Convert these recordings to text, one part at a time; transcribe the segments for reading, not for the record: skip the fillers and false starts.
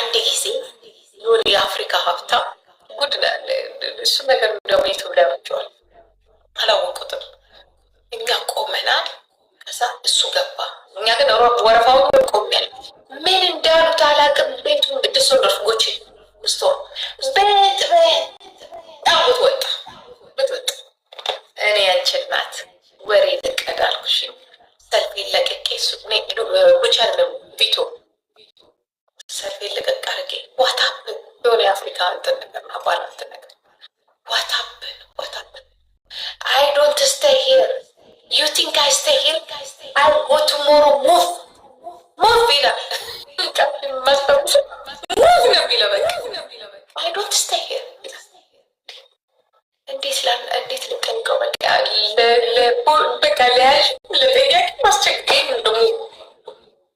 አንድ ጊዜ የሆነ የአፍሪካ ሀብታም ጉድ እሱ ነገር እንደውም ዩቱብ ላይ ወጥቷል፣ አላወቁትም። እኛ ቆመናል፣ ከዛ እሱ ገባ። እኛ ግን ወረፋውን ቆሜያል። ምን እንዳሉት አላውቅም። ቤቱን ብድሶ ነርጎች ስቶ ቤት ጣቡት ወጣ ብትወጥ እኔ ያንቺን ናት ወሬ ልቀድ አልኩሽ። ሰልፍ ለቀቄ ብቻ ነው ቪቶ ሰልፍ ለቀቅ አድርጌ ዋታብን የሆነ የአፍሪካ እንትን ነገር አባል እንትን ነገር ዋታብን I don't stay here. You think I stay here? I'll go tomorrow. Move ይላል። move ነው የሚለው በቃ I don't stay here. እንዴት ልቀንቀው በቃ ለያዥ ለጠያቂ ማስቸገኝ ደግሞ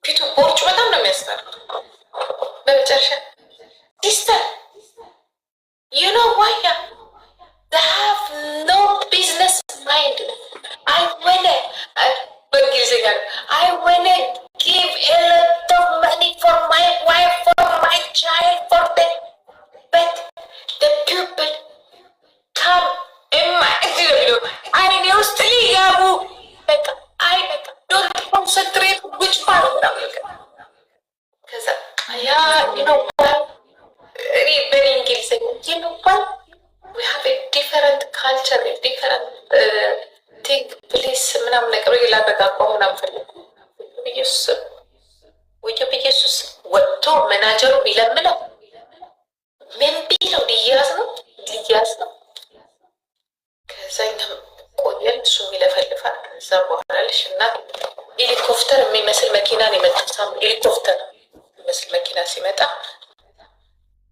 ፊቱ ቦርጭ በጣም ነው የሚያስፈራው። በመጨረሻ sister, you know why? They have no business mind. I wanna give a lot of money for my wife, for my child, for them. But the people come in my I used to like I don't concentrate which part of it. Because you know what? Very engaging. You know what? We have a different culture, a different thing. Please, ምናምን ነገር ይላበቃቀው ምናምን ፈልጉ ኢየሱስ ወጥቶ መናጀሩ ቢለምነው ምን ቢለው ሊያዝ ነው። ከዛኛም ቆየን እሱ ይለፈልፋል። ከዛ በኋላ ልሽ እና ሄሊኮፕተር የሚመስል መኪና ነው የመጣው። ሄሊኮፕተር የሚመስል መኪና ሲመጣ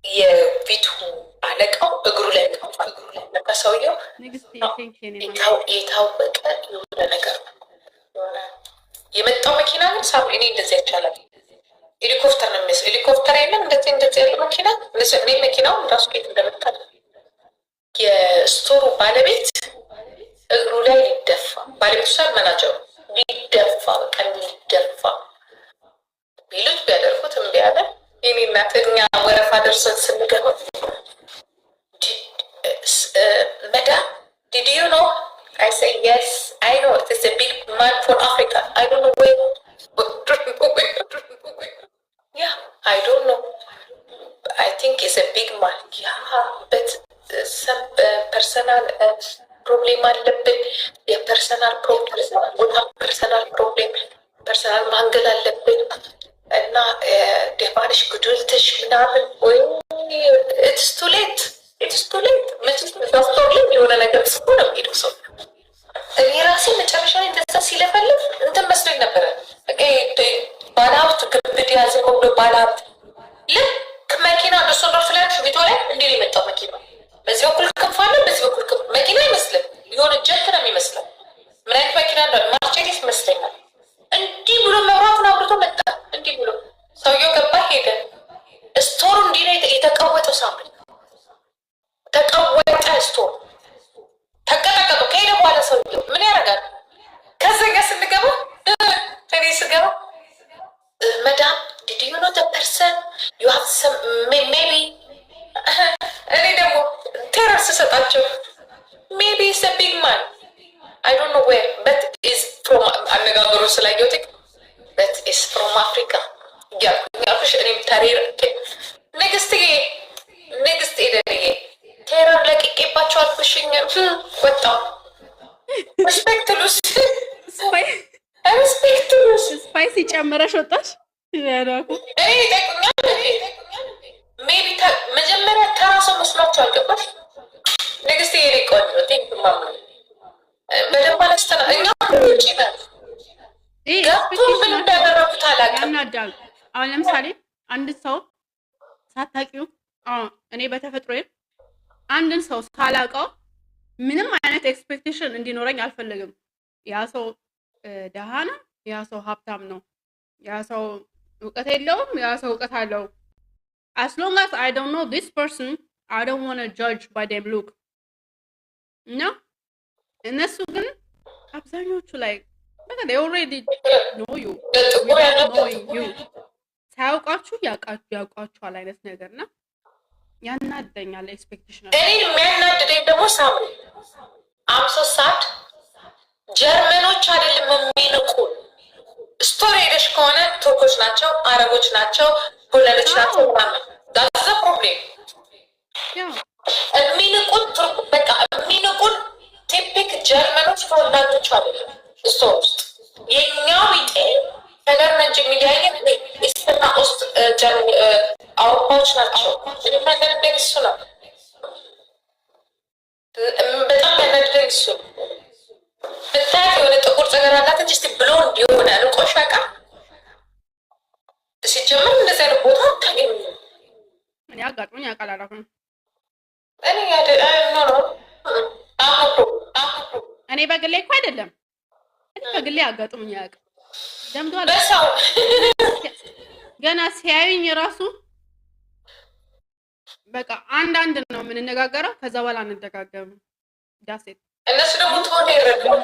የፊቱ አለቃው እግሩ ላይ ነካ። ሰውየው የታወቀ የሆነ ነገር የመጣው መኪና ግን ሳብ እኔ እንደዚህ አይቻላል። ሄሊኮፕተር ነው የሚመስለው። ሄሊኮፕተር የለም እንደዚህ ያለ መኪና እኔ መኪናውን ራሱ ቤት እንደመጣ የስቶሩ ባለቤት እግሩ ላይ ሊደፋ ባለቤቱ ሳል መናጀሩ ሊደፋ በቃ ሊደፋ ቢሉት ቢያደርጉት እምቢ አለ። የኔ እናት እኛ ወረፋ ደርሰን ስንገባ madam, did you know? I say yes, I know. It's a big man for Africa. I don't know where. Yeah, I don't know. I think it's a big man. Yeah, but some personal problem አለብን። የፐርሰናል ፕሮብሌም ፐርሰናል ማንገል አለብን እና ደባንሽ ጉድልትሽ ምናምን ወይ it's too late መቼም ዶክተር የሆነ ነገር ስኮ ነው የሚሄደው ሰው። እኔ ራሴ መጨረሻ ላይ እንደዛ ሲለፈልፍ እንትን መስሎኝ ነበረ። ባለሀብት ግብድ ያዘ ብሎ ባለሀብት ልክ መኪና ዶሶዶር ፍላሽ ቪዲዮ ላይ እንዲህ ነው የመጣው መኪና። በዚህ በኩል ክንፍ አለ፣ በዚህ በኩል ክንፍ መኪና አይመስልም፣ የሆነ ጀት ነው የሚመስለው። ምን አይነት መኪና እንደሆነ ማርቼዲስ ይመስለኛል። እንዲህ ብሎ መብራቱን አብርቶ መጣ። እንዲህ ብሎ ሰውየው ገባ ሄደ። ስቶሩ እንዲህ ነው የተቀወጠው። ሳምፕል ተቀወጠ ስቶር ተቀጠቀጡ። ከሄደ በኋላ ሰውየው ምን ያደርጋል? ከዘጋ ስንገባ እኔ ስገባ መዳም did you know the person you have some maybe እኔ ደግሞ ቴረር ስሰጣቸው maybe it's a big man I don't know where but is from አነጋገሩ ስላየሁት but is from Africa ያልኩሽ እኔም ታሪር ንግስት ኤደንዬ ቴረር ለቅቄባቸው አልኩሽኝ። ወጣው ሪስፔክትሉስ ስፓይሲ ጨምረሽ ወጣሽ። ሜቢ መጀመሪያ ተራ ሰው መስሏቸው አልገባሽ። ንግስት የኔ ቆንጆ ቴንክ ማማ በደንብ አላስተና እኛ ውጭ ነን። ምን እንዳደረጉት አላውቅም። አሁን ለምሳሌ አንድ ሰው ሳታውቂው እኔ በተፈጥሮዬ አንድን ሰው ሳላውቀው ምንም አይነት ኤክስፔክቴሽን እንዲኖረኝ አልፈልግም። ያ ሰው ደሃ ነው፣ ያ ሰው ሀብታም ነው፣ ያ ሰው እውቀት የለውም፣ ያ ሰው እውቀት አለው። as long as I don't know this person, I don't want to judge by their look. No? እነሱ ግን አብዛኞቹ ላይ they already know you without knowing you. ሳያውቃችሁ ያውቃችኋል አይነት ነገርና ያናደኛል። ኤክስፔክቴሽን እኔን የሚያናድደኝ ደግሞ ሳምሪ አምሶ ሳድ ጀርመኖች አይደለም የሚንቁ ስቶሪ ሄደሽ ከሆነ ቱርኮች ናቸው፣ አረቦች ናቸው፣ ፖለንዶች ናቸው። ዳዛ ፕሮብሌም የሚንቁን በቃ የሚንቁን ቲፒክ ጀርመኖች ተወላጆች አይደለም። ስቶሪ ውስጥ የኛው ቢጤ ነገር ነጅ የሚለያየን ኢስትና ውስጥ አውሮፓዎች ናቸው። የሚያናድደኝ እሱ ነው። በጣም ያናድደኝ እሱ ነው። ብታያት የሆነ ጥቁር ጸገር አላት እንጂ እስቲ ብሎንድ የሆነ ንቆሻቃ ሲጀምር እንደዚህ አይነት ቦታ አታገኝም። እኔ አጋጥሞኝ ያውቃል አላውቅም። እኔ በግሌ እኮ አይደለም በግሌ አጋጥሞኝ ያውቃል። ደምቷል በሰው ገና ሲያዩኝ ራሱ በቃ አንድ ነው የምንነጋገረው። ከዛ በኋላ አንደጋገምም። ዳሴት እነሱ ደግሞ ትሆነ ይረዳሉ።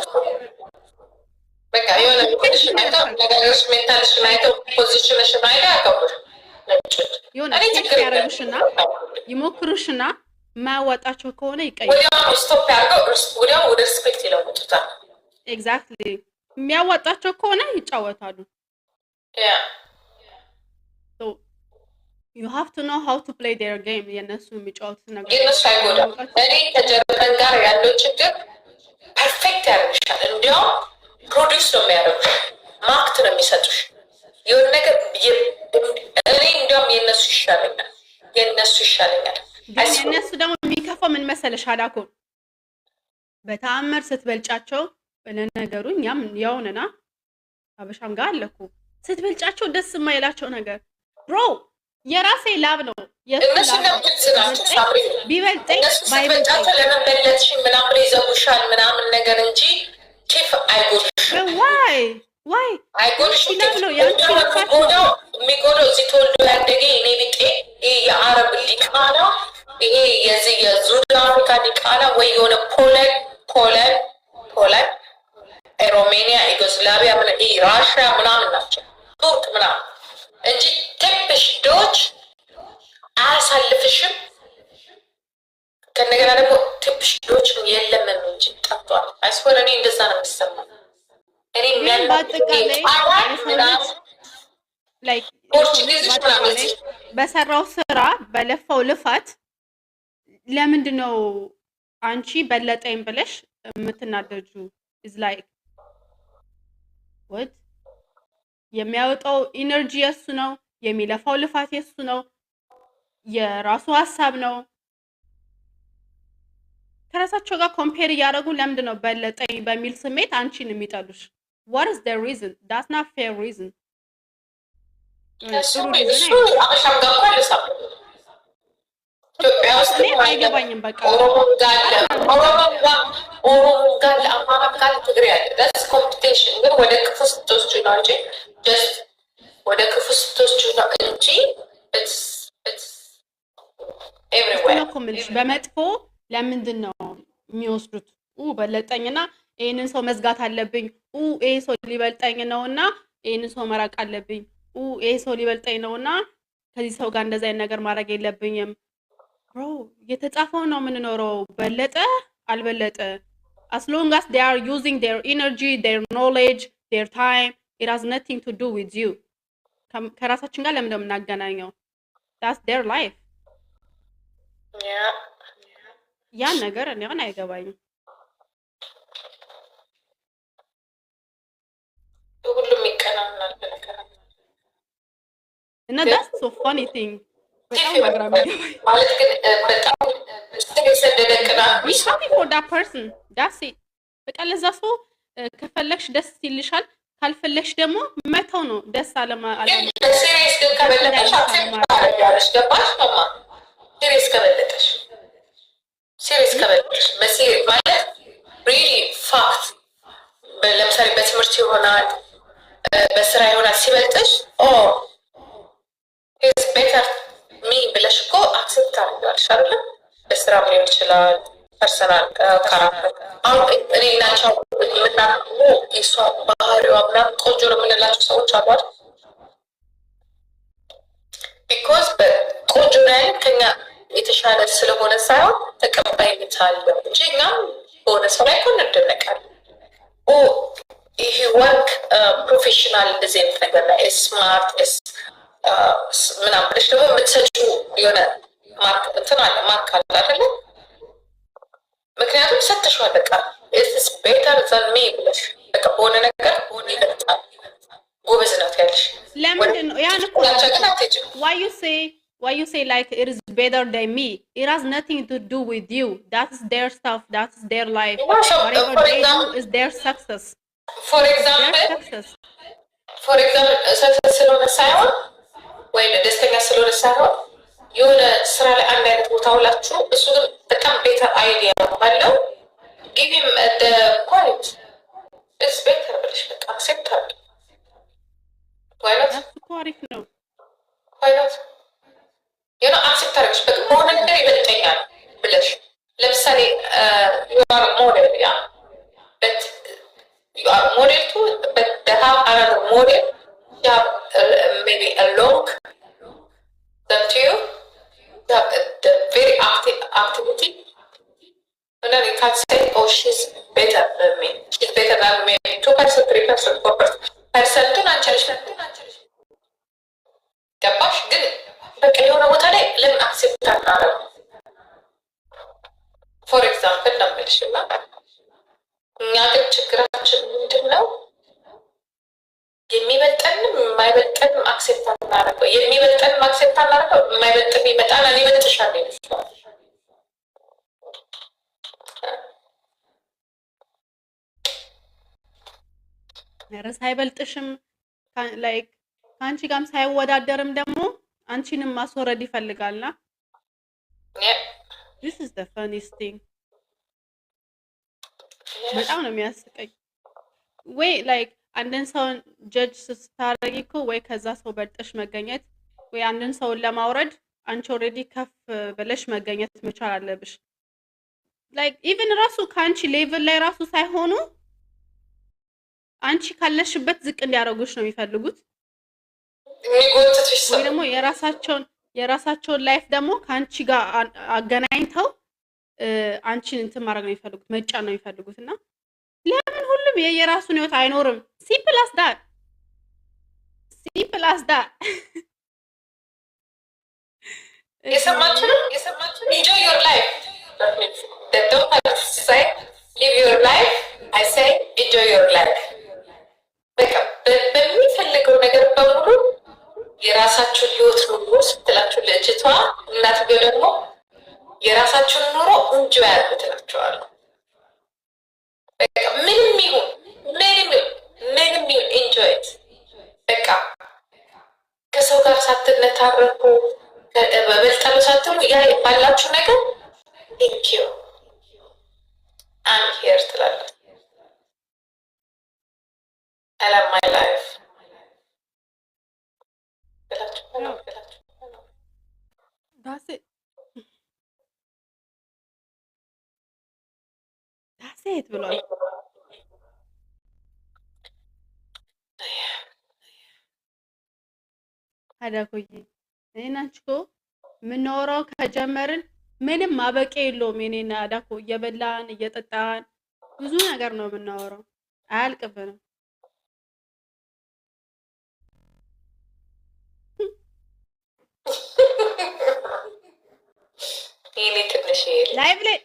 በቃ የሆነ ሜንታልሽን አይተው ነገሮች ሜንታልሽን አይተው ፖዚሽንሽን አይተው ያከብሩ የሆነ ያረጉሽና ይሞክሩሽና ማያዋጣቸው ከሆነ ይቀይራል። ወዲያው ስቶፕ ያርገው ወዲያው ወደ ሪስፔክት ይለውጡታል። ኤግዛክትሊ የሚያዋጣቸው ከሆነ ይጫወታሉ። So you have to know how to play their game. የነሱ የሚጫወቱት ነገር የነሱ አይጎዳም። እኔ ከጀርመን ጋር ያለው ችግር ፐርፌክት ያደርግሻል። እንዲያውም ፕሮዲውስ ነው የሚያደርጉሽ፣ ማክት ነው የሚሰጡሽ የሆነ ነገር። እኔ እንዲያውም የነሱ ይሻለኛል። የነሱ ደግሞ የሚከፋው ምን መሰለሽ አላኮ በተአምር ስትበልጫቸው ለነገሩ እኛም ያውነና አበሻም ጋር አለኩ ስትበልጫቸው ደስ የማይላቸው ነገር ብሮ የራሴ ላብ ነው እነሱ ቢበልጠኝ ባይበልጣቸው ለምን በለጥሽ ምናምን ይዘጉሻል ምናምን ነገር እንጂ ቺፍ አይጎድሽ ዋይ አይጎድሽ ነው የሚጎዳው እዚህ ተወልዶ ያደገ እኔ ቢጤ የአረብ ዲቃላ ይሄ የዚህ የዙድ አፍሪካ ዲቃላ ወይ የሆነ ፖላንድ ሮሜኒያ ዩጎስላቪያ ራሽያ ምናምን ናቸው ቱርክ ምናምን እንጂ ትንሽ ዶች አያሳልፍሽም። ከነገና ደግሞ ትንሽ ዶች የለም እንጂ ጠፍቷል። አይስወር እኔ እንደዛ ነው የሚሰማው። እኔ በሰራው ስራ በለፋው ልፋት ለምንድን ነው አንቺ በለጠኝ ብለሽ የምትናደጁ? ኢዝ ላይክ ወት የሚያወጣው ኢነርጂ የሱ ነው፣ የሚለፋው ልፋት የሱ ነው፣ የራሱ ሀሳብ ነው። ከራሳቸው ጋር ኮምፔር እያደረጉ ለምንድን ነው በለጠኝ በሚል ስሜት አንቺን የሚጠሉሽ? what is the reason? that's not fair reason. ኢትዮጵያ ውስጥ አይገባኝም። በቃ ኦሮሞ ጋር አማራ ጋር ትግሬ ያለ that's competition። ግን ወደ ክፉ ስትወስጂ ነው እንጂ just ወደ ክፉ ስትወስጂ ነው እንጂ it's everywhere። በመጥፎ ለምንድን ነው የሚወስዱት? በለጠኝና ይሄንን ሰው መዝጋት አለብኝ፣ ይሄ ሰው ሊበልጠኝ ነውና ይሄንን ሰው መራቅ አለብኝ፣ ይሄ ሰው ሊበልጠኝ ነውና ከዚህ ሰው ጋር እንደዛ አይነት ነገር ማድረግ የለብኝም። ብሮ የተጻፈው ነው የምንኖረው። በለጠ አልበለጠ as long as they are using their energy, their knowledge, their time, it has nothing to do with you. ከራሳችን ጋር ለምን እንደምናገናኘው that's their life። ያ ነገር እኔ አሁን አይገባኝም። ሁሉም ይቀናናል ነገር እና that's so funny thing። በጣም ግራም ይገባኝ ማለት ግን በጣም ስለሰደደ ቅናት we happy for that person that's it። በቃ ለዛ ሰው ከፈለግሽ ደስ ይልሻል፣ ካልፈለግሽ ደግሞ መተው ነው። ደስ አለማ ሲሪየስ ግን ከበለጠሽ አትታረጋለሽ። ገባሽ ማማ? ሲሪየስ ከበለጠሽ በሲሪየስ ማለት ሪሊ ፋክት ለምሳሌ በትምህርት ይሆናል በስራ ይሆናል ሲበልጥሽ ኢዝ ቤተር ሚ ብለሽ እኮ አክሴፕት ታደርጊዋለሽ አይደለም? በስራ ሊሆን ይችላል ፐርሰናል ካራክተር። አሁን እኔ ናቸው የምናምኑ የሷ ባህሪዋ ምናምን ቆንጆ ነው የምንላቸው ሰዎች አሉ አይደል? ቢኮዝ በቆንጆ ላይ ከኛ የተሻለ ስለሆነ ሳይሆን ተቀባይነት አለው እንጂ እኛም በሆነ ሰው ላይ እኮ እንደነቃለን። ይሄ ወርክ ፕሮፌሽናል እንደዚህ አይነት ነገር ላይ ስማርት ምናምን ብለሽ ደግሞ የምትሰጪው የሆነ ማርክ እንትን አለ ማርክ አለ አይደለ? ምክንያቱም ሰጥተሽዋል። በቃ ኢትስ ቤተር ዛን ሚ ብለሽ በቃ በሆነ ነገር ሆን ይበልጣል ጎበዝ ናት ያለሽ ለምንድን ነው ያን እኮ why you say like it is better than me? It has nothing to do with you. That's their stuff. That's their life. Whatever they do is their success. For example, success ስለሆነ ሳይሆን ወይ ደስተኛ ስለሆነ ሳይሆን የሆነ ስራ ላይ አንድ አይነት ቦታ ውላችሁ እሱ ግን በጣም ቤተር አይዲያ ባለው give him the point is better ብለሽ በቃ አክሴፕት አድርጊ። why not? አሪፍ ነው። why not? አክሴፕት አድርገሽ በቃ በሆነ ነገር ይበልጠኛል ብለሽ ለምሳሌ you are model but you are model too but they have another model you have maybe a long that you have the very activity and then you can say oh she's better than me, she's better than me 2%, 3%, 4% ፐርሰንቱን አንችልሽ ገባሽ? ግን በቃ የሆነ ቦታ ላይ ለምን አክሴፕት አናረግ? ፎር ኤግዛምፕል ነምልሽና እኛ ግን ችግራችን ምንድን ነው? የሚበልጠንም የማይበልጠንም አክሴፕት አናረገው። የሚበልጠንም አክሴፕት አናረገው፣ የማይበልጠንም ይመጣል እኔ እበልጥሻለሁ ይመስላል። ርዕስ አይበልጥሽም ላይክ ከአንቺ ጋርም ሳይወዳደርም ደግሞ አንቺንም ማስወረድ ይፈልጋልና this is the funniest thing። በጣም ነው የሚያስቀኝ። ወይ ላይክ አንድን ሰውን ጀጅ ስታረጊ እኮ ወይ ከዛ ሰው በልጠሽ መገኘት ወይ አንድን ሰውን ለማውረድ አንቺ ኦልሬዲ ከፍ ብለሽ መገኘት መቻል አለብሽ። ላይክ ኢቭን ራሱ ከአንቺ ሌቭል ላይ ራሱ ሳይሆኑ አንቺ ካለሽበት ዝቅ እንዲያደርጉሽ ነው የሚፈልጉት። ወይ ደግሞ የራሳቸውን ላይፍ ደግሞ ከአንቺ ጋር አገናኝተው አንቺን እንትን ማድረግ ነው የሚፈልጉት፣ መጫን ነው የሚፈልጉት። እና ለምን ሁሉም የየራሱን ህይወት አይኖርም? ሲምፕል አስ ዳት የሰማችሁ enjoy your life don't have to say live your life I say enjoy your life በቃ በሚፈልገው ነገር በሙሉ የራሳችሁን ህይወት ኑሮ ስትላችሁ ልጅቷ እናትየው ደግሞ የራሳችሁን ኑሮ እንጆይ አድርጉ ትላችኋለሁ። በቃ ምንም ይሁን enjoy it በቃ ከሰው ጋር ሳትነታረኩ በበልጠሉ ሳትሉ ያ ባላችሁ ነገር thank you I'm here ትላለች። I love my life. That's it ብሏል። አዳኮዬ እኔና አንቺ እኮ የምናወራው ከጀመርን ምንም ማበቂያ የለውም። እኔና አዳኮ እየበላን እየጠጣን ብዙ ነገር ነው የምናወራው፣ አያልቅብንም። ላይቭ ላይ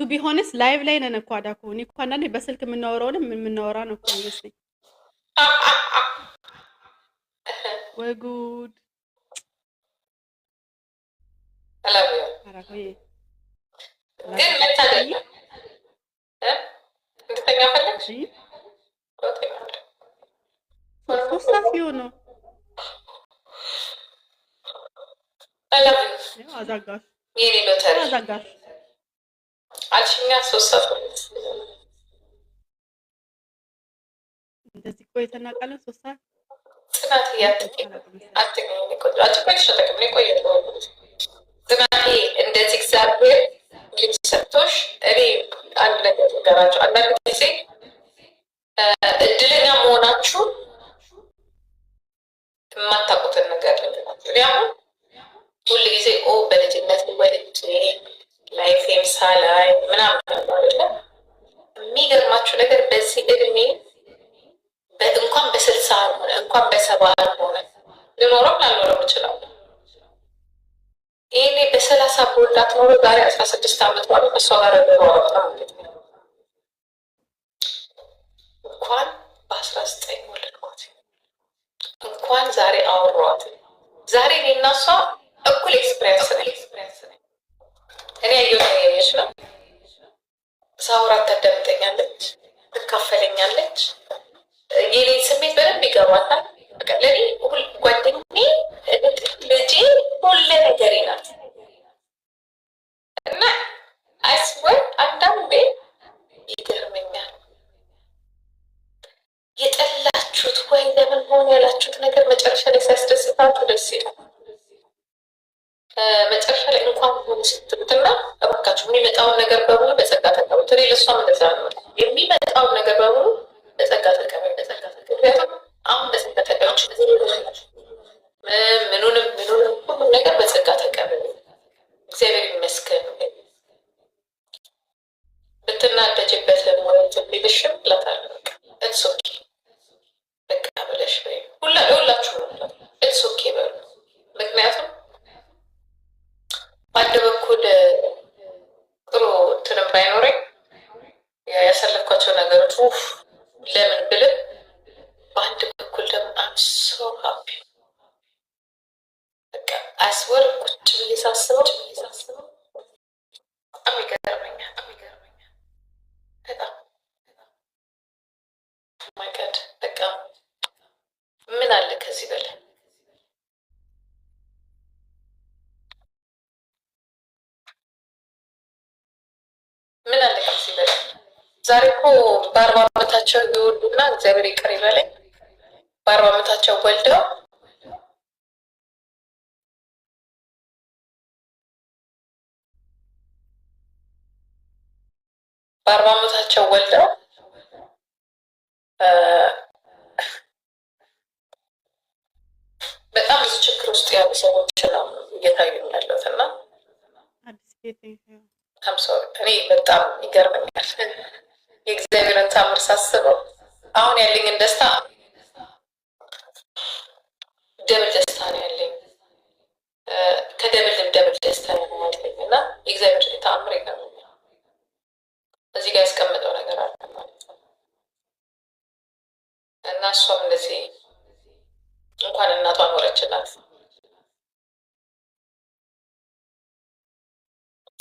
ቱ ቢ ሆነስ ላይቭ ላይ ነን እኮ አዳኮ። እኔ እኮ አንዳንዴ በስልክ የምናወራውንም የምናወራ ነው እኮ የሚመስለኝ። ወይ ጉድ! ግን መታደል እንድተኛ ፈለግሽ? ሶስት ሰዓት ነው። አዛጋሽ የኔ ሎተሪ አዛጋሽ አልሽኛ። 3 ሰዓት እንደዚህ ቆይተና ቃለን 3 ሰዓት ጽናት ጽናቴ እንደዚህ እግዚአብሔር ልጅ ሰጥቶሽ እኔ አንድ ነገር ንገራቸው። አንዳንድ ጊዜ እድለኛ መሆናችሁ የማታውቁትን ነገር ልንገራችሁ። እኔ አሁን በ30 በወልዳት ኖሮ ዛሬ 16 ዓመት ማለት እሷ ጋር ለማወጣ ማለት ነው። እንኳን በ19 ወለድኳት እንኳን ዛሬ አወሯት። ዛሬ እኔና እሷ እኩል ኤክስፕሪየንስ ነኝ። እኔ ያየሁት ነው። ሳውራት ታዳምጠኛለች፣ ትካፈለኛለች። የኔን ስሜት በደንብ ይገባታል። ለኔ ጓደኛዬ፣ ልጄ፣ ሁሉ ነገሬ ናት እና አይስወር አንዳንዴ ይገርመኛል። የጠላችሁት ወይ ለምን ሆነ ያላችሁት ነገር መጨረሻ ላይ ሲያስደስታችሁ ደስ ይላል። መጨረሻ ላይ እንኳን ሆነ ስትሉትና እባካችሁ የሚመጣውን ነገር በሙሉ በጸጋ ተቀበሉት። እኔ ለእሷም እንደዛ ነው። የሚመጣውን ነገር በሙሉ በጸጋ ተቀበሉ። ምክንያቱም አሁን በጸጋ ተቀበሉ። ምኑንም ሁሉም ነገር በጸጋ ተቀበሉ። እግዚአብሔር ይመስገን። ብትናደጅበትም ወይ ትንቢልሽም እላታለሁ ኢትስ ኦኬ በቃ ብለሽ ወይ ሁላችሁ ኢትስ ኦኬ በሉ። ምክንያቱም በአንድ በኩል ጥሩ እንትንም ባይኖረኝ ያሳለፍኳቸው ነገሮች ለምን ብልም፣ በአንድ በኩል ደግሞ አም ሶ ሃፒ በቃ አስወር ቁጭ ብዬ ሳስበው በጣም ይገርመኛል። በጣም ማይቀድ በቃ ምን አለ ከዚህ በላይ ምን አለ ከዚህ በላይ? ዛሬ እኮ በ40 ዓመታቸው ይወልዱና እግዚአብሔር ይቅር ይበለኝ፣ በ40 ዓመታቸው ወልደው በጣም ብዙ ችግር ውስጥ ያሉ ሰዎች ነው እየታዩ ያሉት እና እኔ በጣም ይገርመኛል የእግዚአብሔርን ታምር ሳስበው። አሁን ያለኝን ደስታ ደብል ደስታ ነው ያለኝ፣ ከደብል ደስታ ነው ያለኝ እና የእግዚአብሔር ታምር ይገርመኛል። እዚህ ጋር ያስቀምጠው ነገር አለ ማለት ነው እና እሷም እንደዚህ እንኳን እናቷ ኖረችላት።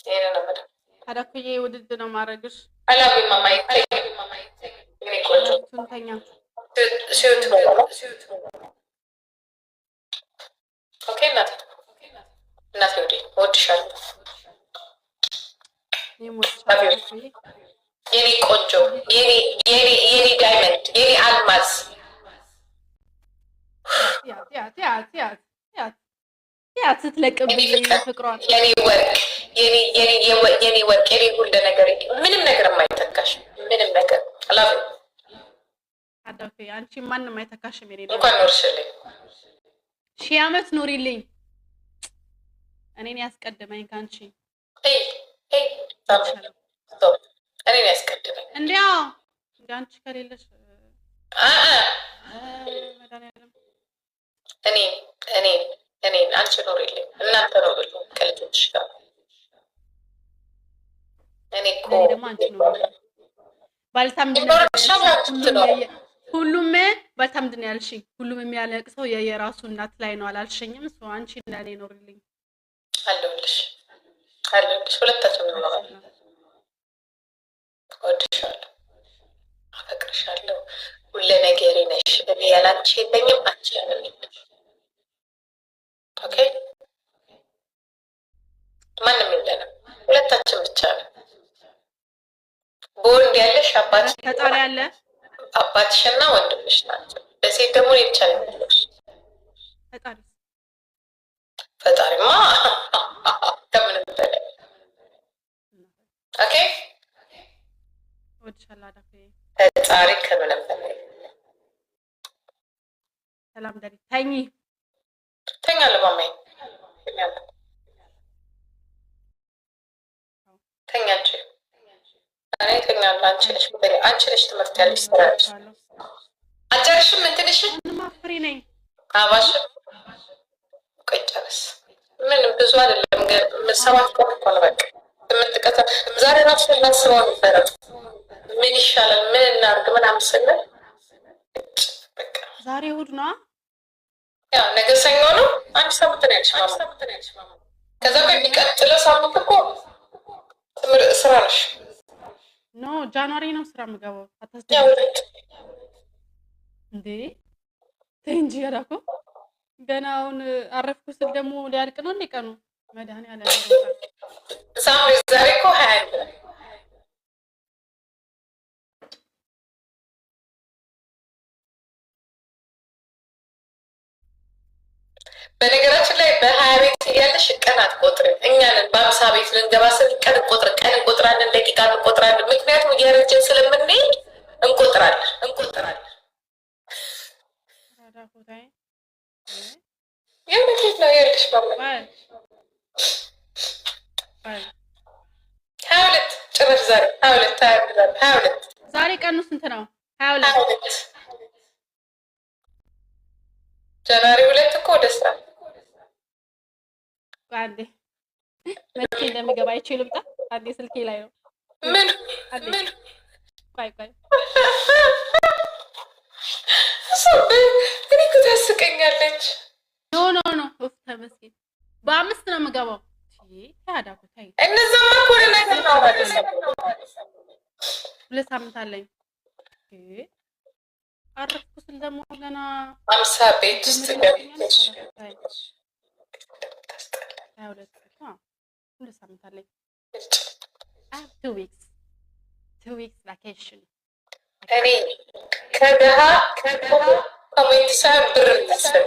ይሄን ነው ማለት አዳኩዬ ውድድ ነው ማድረግሽ። አላቢ ማማይ እኔ ቆንጆ ሱንተኛ ሲዩት ነው። ኦኬ እናቴ ወዴ ወድሻለሁ። የኔ ቆንጆ፣ የኔ ዳይመንድ፣ የኔ አልማዝ ያት ስትለቅብኝ ፍቅሯን የኔ ወርቅ፣ የኔ ወርቅ፣ የኔ ሁሉ ነገር፣ ምንም ነገር የማይተካሽ ምንም ነገር አላፍ አዳፌ አንቺ ማንም አይተካሽም። የኔ እንኳን ኖርሽልኝ፣ 1000 ዓመት ኑሪልኝ። እኔን ያስቀድመኝ ካንቺ እኔን ያስቀድመኝ እንዲያው አንቺ ከሌለሽ መድኃኒዓለም እኔን አንቺ ኖሪልኝ፣ እናንተ ኖሪልኝ ከልጆች ጋር። እኔ እኮ ደግሞ አንቺ ሁሉም ባልታምድ ነው ያልሽኝ። ሁሉም የሚያለቅሰው የራሱ እናት ላይ ነው አላልሽኝም? እሱ አንቺ እንደኔ ኖሪልኝ። አለሁልሽ፣ ሁለታችንም ነው። እወድሻለሁ፣ አፈቅርሻለሁ፣ ሁሉ ነገሬ ነሽ። እኔ ያላንቺ የለኝም፣ አንቺ ያለኝ ኦኬ። ማንም የለንም፣ ሁለታችን ብቻ ነው። በወንድ ያለሽ ፈጣሪ ያለ አባትሽና ወንድምሽ ናቸው። በሴት ደግሞ እኔ ብቻ ነው ያለሽ። ፈጣሪማ ከምንም በላይ ኦኬ። ፈጣሪ ከምንም በላይ ሰላም ደሪ ተኝ ለማማኝ ተኛ እንጂ እኔ ተኛለሁ። አንቺ ነሽ ትምህርት ያለሽ ስራሽ አጨርሽም እንትንሽ ማፍሪ ነኝ አባሽ ቆይ ጨርስ። ምን ብዙ አይደለም ሰባት ቀን እኮ ነው በቃ 8 ቀን። ዛሬ ራሱ እናስበው ነበረ ምን ይሻላል ምን እናድርግ ምናምን ስንል በቃ ዛሬ እሑድ ነው። ያው ነገ ሰኞ ነው። አንድ ሳምንት ነው ያልሽ ማማ። ከዛ በሚቀጥለው ሳምንት እኮ ስራ ነሽ። ኖ ጃንዋሪ ነው ስራ የምገባው። እንዴ ተይ እንጂ ያላኩ ገና አሁን አረፍኩ ስል ደግሞ ሊያልቅ ነው እንዴ ቀኑ? መድኃኒዓለም ሳምሪ ዛሬ እኮ 20 በነገራችን ላይ በ20 ቤት እያለሽ ቀን አትቆጥሪም። እኛንን በ50 ቤት ልንገባ ስል ቀን እንቆጥራለን፣ ደቂቃ እንቆጥራለን። ምክንያቱም እያረጀን ስለምንሄድ እንቆጥራለን። የምትሄድ ነው ያለሽ ማማ 22 ጭራሽ ዛሬ 22 ዛሬ ቀኑ ስንት ነው? 22 ጃንዋሪ 2 እኮ ወደ ስራ አንዴ መቼ እንደሚገባ አይችልም። አንዴ ስልኬ ላይ ነው። ምን ቆይ እኔ እኮ ታስቀኛለች። ኖ ተመስገን። በ5 ነው የምገባው። ታዳኩ ታይ እነዛማ እኮ ነገር ነው ማለት ነው። 2 ሳምንት አለኝ። አረፍኩ ስል ደግሞ ገና 50 ቤት ውስጥ ገብተሽ 2 ሳምንት አለኝ። 2 weeks vacation። እኔ ከደሃ ኮሜንት ሳይ ብር መሰል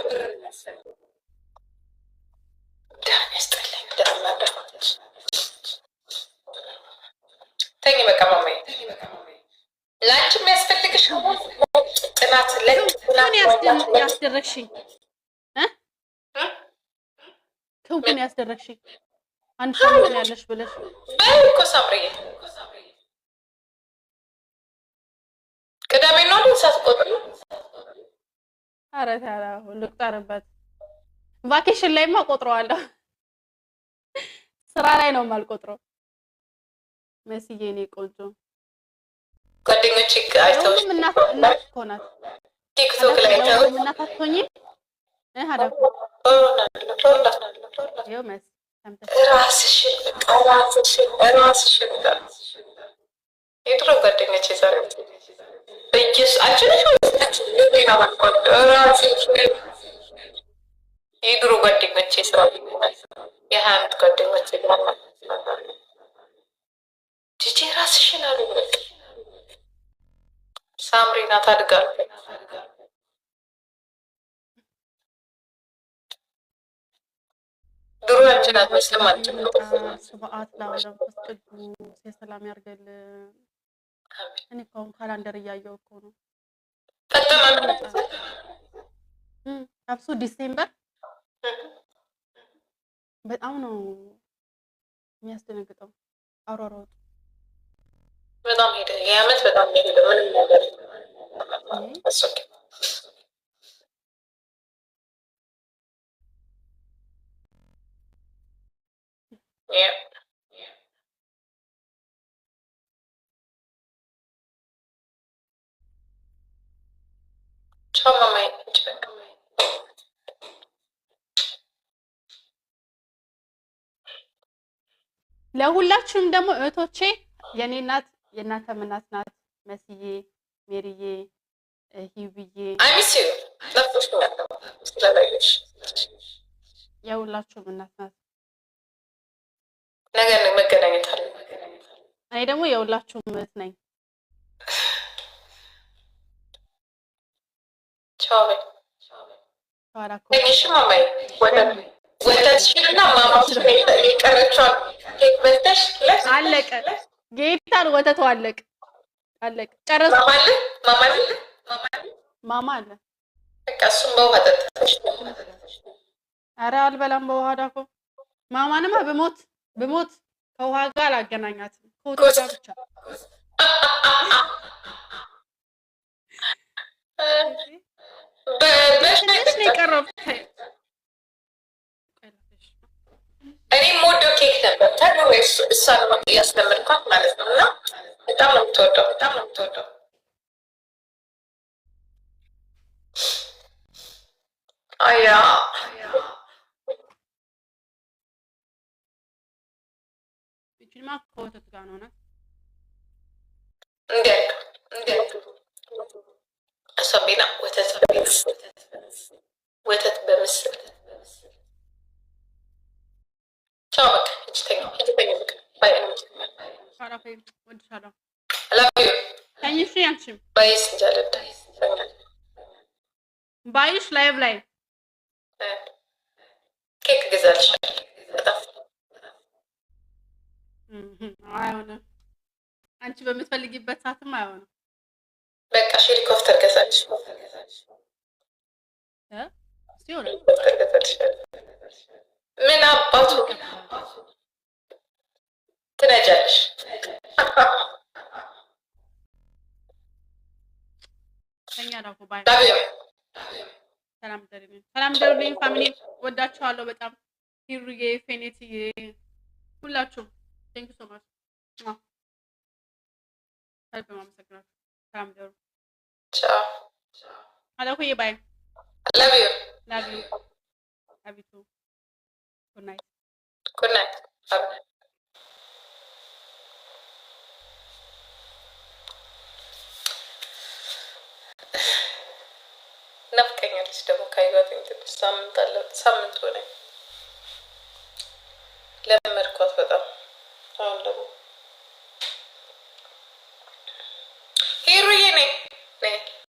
ዳን ያስጠላኝ። ተኝ በቃ ማማዬ፣ ላንቺ የሚያስፈልግሽ ጥናት ያስደረግሽኝ ክውን ያስደረግሽኝ አንድ ሳምንት ያለሽ ብለሽ በይ እኮ ሳምሪዬ፣ ቅዳሜ ነው እንዴ ሳትቆጥሪ? ኧረ ታዲያ ልቁጠርበት። ቫኬሽን ላይማ ቆጥረዋለሁ። ስራ ላይ ነው የማልቆጥረው። መስዬ እኔ ቆንጆ ጓደኞቼ አይተው እናት እኮ ናት። ቲክቶክ ላይ አይተው እናት አትሆኚም ሀዳኩ ይኸው መስ ራስሽን የድሮ ጓደኞቼ ዛሬ በየሱ አንቺ ነሽ የድሮ ጓደኞቼ ስራ የ20 ጓደኞቼ ጂጂ ራስሽን አሉ ሳምሪ ናት አድጋለሁ። ድሮ አንቺ ናት መስለማችሁ ስብዓት ለመንፈስ ቅዱስ የሰላም ያርገልን። እኔ እኮ አሁን ካላንደር እያየሁ እኮ ነው። አብሶ ዲሴምበር በጣም ነው የሚያስደነግጠው። አሯሯጡ በጣም ሄደ። የዓመት በጣም ሄደ። ምንም ነገር እሱክ ቻው ማማዬ። ለሁላችሁም ደግሞ እህቶቼ የኔ እናት የእናንተም እናት ናት። መስዬ፣ ሜሪዬ፣ ሂብዬ የሁላችሁም እናት ናት። ነገር መገናኘት አለ። እኔ ደግሞ የሁላችሁም እህት ነኝ። ቻው በይ። እሺ ማማዬ ወተትሽንና ማማሽን የቀረችውን ኬክ በልተሽ አለቀ። ጌታን ወተቱ አለቀ። ጨረስኩ። ማማ አለ። በቃ እሱም በውሃ ጠጥተሽ። ኧረ አልበላም በውሃ ዳኮ። ማማንማ ብሞት ከውሃ ጋር አላገናኛትም። ከወተት ጋር ብቻ። እኔ እሷን እያስለመድኳት ማለት ነው። እና በጣም ነው የምትወደው፣ በጣም ነው የምትወደው። አያ እቺማ ከወተት ጋር ነው ናት። እንዴት አሰቢና ወተት በምስል ቻው በቃ እጅተኛ በቃ ባይ ነው ካራፈይ ወድሻለሁ። አላፊ ታኝሽ ያንቺም ባይስ እንጃለዳ ባይሽ ላይቭ ላይ ኬክ ገዛልሻለሁ። በጣም አይሆንም። አንቺ በምትፈልጊበት ሰዓትም አይሆንም። በቃ ሄሊኮፕተር ገዛልሽ ሲሆን ሄሊኮፕተር ገዛልሻለሁ። ምን አባቱ ትነጃለሽ? ተኛ ዳኩ ባይ ዳቢዮ ሰላም ደሩልኝ ፋሚሊ ወዳችኋለሁ በጣም ሂሩዬ ፌኔትዬ ሁላችሁም ቴንክ ሶ ማች ከልብ ማመሰግናችሁ። ሰላም ደሩ ቻው አላኩዬ ባይ ላቭ ዩ አቢቱ ጉድ ናይት ጉድ ናይት ናፍቀኛለች ደግሞ ካይባት ትንሽ ሳምንት ሆነኝ። ለመድኳት በጣም አሁን ደግሞ